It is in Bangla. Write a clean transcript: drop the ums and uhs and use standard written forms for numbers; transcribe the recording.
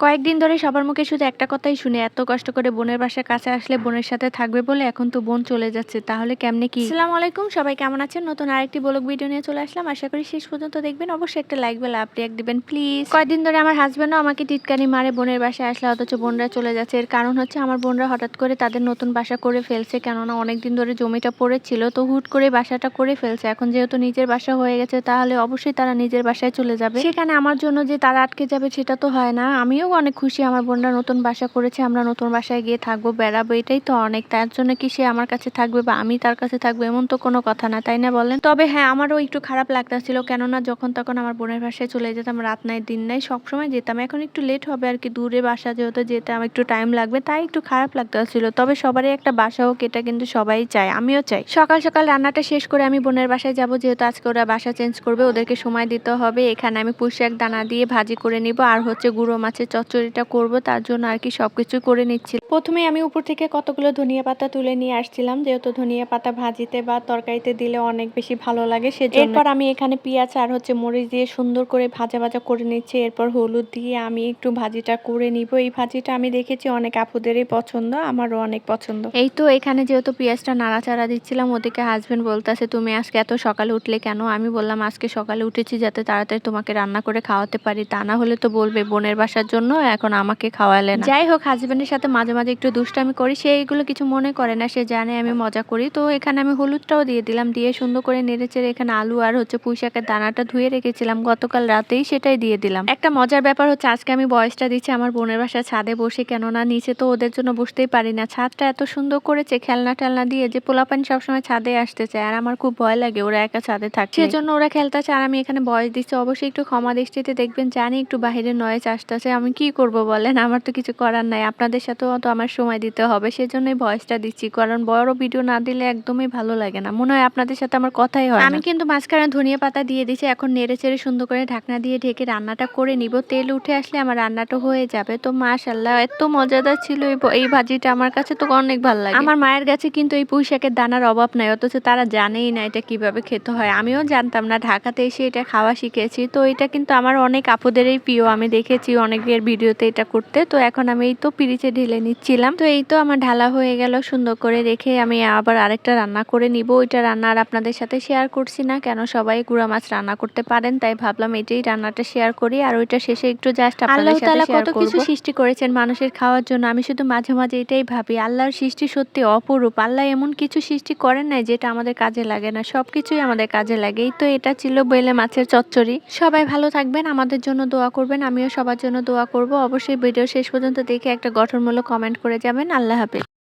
কয়েকদিন ধরে সবার মুখে শুধু একটা কথাই শুনি, এত কষ্ট করে বোনের বাসার কাছে আসলে বোনের সাথে থাকবে বলে এখন তো বোন চলে যাচ্ছে, তাহলে কেমনে কি? আসসালামু আলাইকুম, সবাই কেমন আছেন? নতুন আরেকটি ব্লগ ভিডিও নিয়ে চলে আসলাম। আশা করি শেষ পর্যন্ত দেখবেন। অবশ্যই একটা লাইক বা লাভ রিয়াক্ট দিবেন প্লিজ। কয়েকদিন ধরে আমার হাজবেন্ডও আমাকে টিটকারি মারে বোনের বাসায় আসলে, অথচ বোনরা চলে যাচ্ছে। এর কারণ হচ্ছে আমার বোনরা হঠাৎ করে তাদের নতুন বাসা করে ফেলছে, কেননা অনেকদিন ধরে জমিটা পড়েছিল, তো হুট করে বাসাটা করে ফেলছে। এখন যেহেতু নিজের বাসা হয়ে গেছে, তাহলে অবশ্যই তারা নিজের বাসায় চলে যাবে। সেখানে আমার জন্য যে তারা আটকে যাবে সেটা তো হয় না। আমিও অনেক খুশি, আমার বোনরা নতুন বাসা করেছে, আমরা নতুন বাসায় গিয়ে থাকবো, বেড়াবো, এটাই তো অনেক। তার জন্য কি সে আমার কাছে থাকবে বা আমি তার কাছে থাকবো এমন তো কোনো কথা না, তাই না বলেন? তবে হ্যাঁ, আমারও একটু খারাপ লাগতেছিল, কেননা যখন তখন আমার বোনের বাসায় চলে যেতাম, রাত নাই দিন নাই সবসময় যেতাম। এখন একটু লেট হবে আর কি, দূরে বাসা যেহেতু যেতে আমার একটু টাইম লাগবে, তাই একটু খারাপ লাগতেছিল। তবে সবারই একটা বাসা হোক, এটা কিন্তু সবাই চায়, আমিও চাই। সকাল সকাল রান্নাটা শেষ করে আমি বোনের বাসায় যাব, যেহেতু আজকে ওরা বাসা চেঞ্জ করবে, ওদেরকে সময় দিতে হবে। এখানে আমি পুঁই শাক দানা দিয়ে ভাজি করে নিব, আর হচ্ছে গুঁড়ো মাছের চচ্চড়িটা করব, তার জন্য আর কি সবকিছু করে নিচ্ছি। প্রথমে আমি উপর থেকে কতগুলো ধনিয়া পাতা তুলে নিয়ে আসছিলাম, যেহেতু ধনিয়া পাতা ভাজিতে বা তরকারিতে দিলে অনেক বেশি ভালো লাগে, সেজন্য। এরপর আমি এখানে পেঁয়াজ আর হচ্ছে মরিচ দিয়ে সুন্দর করে ভাজা ভাজা করে নিচ্ছি। এরপর হলুদ দিয়ে আমি একটু ভাজিটা করে নিব। এই ভাজিটা আমি দেখেছি অনেক আপুদেরই পছন্দ, আমারও অনেক পছন্দ। এই তো এখানে যেহেতু পেঁয়াজটা নাড়াচাড়া দিচ্ছিলাম, ওদিকে হাজবেন্ড বলতেছে তুমি আজকে এত সকালে উঠলে কেন? আমি বললাম আজকে সকালে উঠেছি যাতে তাড়াতাড়ি তোমাকে রান্না করে খাওয়াতে পারি, তা না হলে তো বলবে বোনের বাসার জন্য এখন আমাকে খাওয়ালে না। যাই হোক, হাজবেন্ডের সাথে মাঝে মাঝে একটু দুষ্টামি করি, সে এইগুলো কিছু মনে করে না, সে জানে আমি মজা করি। তো এখানে আমি হলুদটাও দিয়ে দিলাম, দিয়ে সুন্দর করে নেড়েচেড়ে এখানে আলু আর হচ্ছে পুঁই শাকের দানাটা ধুয়ে রেখেছিলাম গতকাল রাতেই, সেটাই দিয়ে দিলাম। একটা মজার ব্যাপার হচ্ছে আজকে আমি ভয়েসটা দিচ্ছি আমার বোনের বাসায় ছাদে বসে, কেননা নিচে তো ওদের জন্য বসতেই পারি না। ছাদটা এত সুন্দর করেছে খেলনা টেলনা দিয়ে যে পোলাপানি সবসময় ছাদে আসতে চায়, আর আমার খুব ভয় লাগে ওরা একা ছাদে থাকে, সেজন্য ওরা খেলতে চায় আর আমি এখানে ভয়েস দিচ্ছি। অবশ্যই একটু ক্ষমা দৃষ্টিতে দেখবেন, জানি একটু বাহিরের নয়েজ আসতেছে, আমি কি করব বলেন, আমার তো কিছু করার নাই, আপনাদের সাথেও তো আমার সময় দিতে হবে, সেজন্যই ভয়েসটা দিচ্ছি। কারণ বড় ভিডিও না দিলে একদমই ভালো লাগে না, মনে হয় আপনাদের সাথে আমার কথাই হয় না। আমি কিন্তু মাঝখানে ধনিয়া পাতা দিয়ে দিচ্ছি, এখন নেড়ে চেড়ে সুন্দর করে ঢাকনা দিয়ে ঢেকে রান্নাটা করে নিব। তেল উঠে আসলে আমার রান্নাটা হয়ে যাবে। তো মাশাআল্লাহ এত মজাদার ছিল এই ভাজিটা, আমার কাছে তো অনেক ভালো লাগে। আমার মায়ের কাছে কিন্তু এই পুঁই শাকের দানার অভাব নাই, অথচ তারা জানেই না এটা কিভাবে খেতে হয়। আমিও জানতাম না, ঢাকাতে এসে এটা খাওয়া শিখেছি। তো এটা কিন্তু আমার অনেক আপুদেরই প্রিয়, আমি দেখেছি অনেকের ভিডিওতে এটা করতে। তো এখন আমি এই তো পিরিচে ঢেলে নিচ্ছিলাম। তো এই তো আমার ঢালা হয়ে গেল, সুন্দর করে রেখে আমি আবার আরেকটা রান্না করে নিব। ওইটা রান্না আর আপনাদের সাথে শেয়ার করছি না, কেন সবাই গুঁড়া মাছ রান্না করতে পারেন, তাই ভাবলাম এটাই রান্নাটা শেয়ার করি। আর ওইটা শেষে একটু জাস্ট আপনাদের সাথে শেয়ার করব। কত কিছু সৃষ্টি করেছেন মানুষের খাওয়ার জন্য, আমি শুধু মাঝে মাঝে এটাই ভাবি, আল্লাহর সৃষ্টি সত্যি অপরূপ। আল্লাহ এমন কিছু সৃষ্টি করেন নাই যেটা আমাদের কাজে লাগে না, সবকিছুই আমাদের কাজে লাগে। এই তো এটা ছিল বেলে মাছের চচ্চড়ি। সবাই ভালো থাকবেন, আমাদের জন্য দোয়া করবেন, আমিও সবার জন্য দোয়া করব। অবশ্যই ভিডিও শেষ পর্যন্ত দেখে একটা গঠনমূলক কমেন্ট করে যাবেন। আল্লাহ হাফেজ।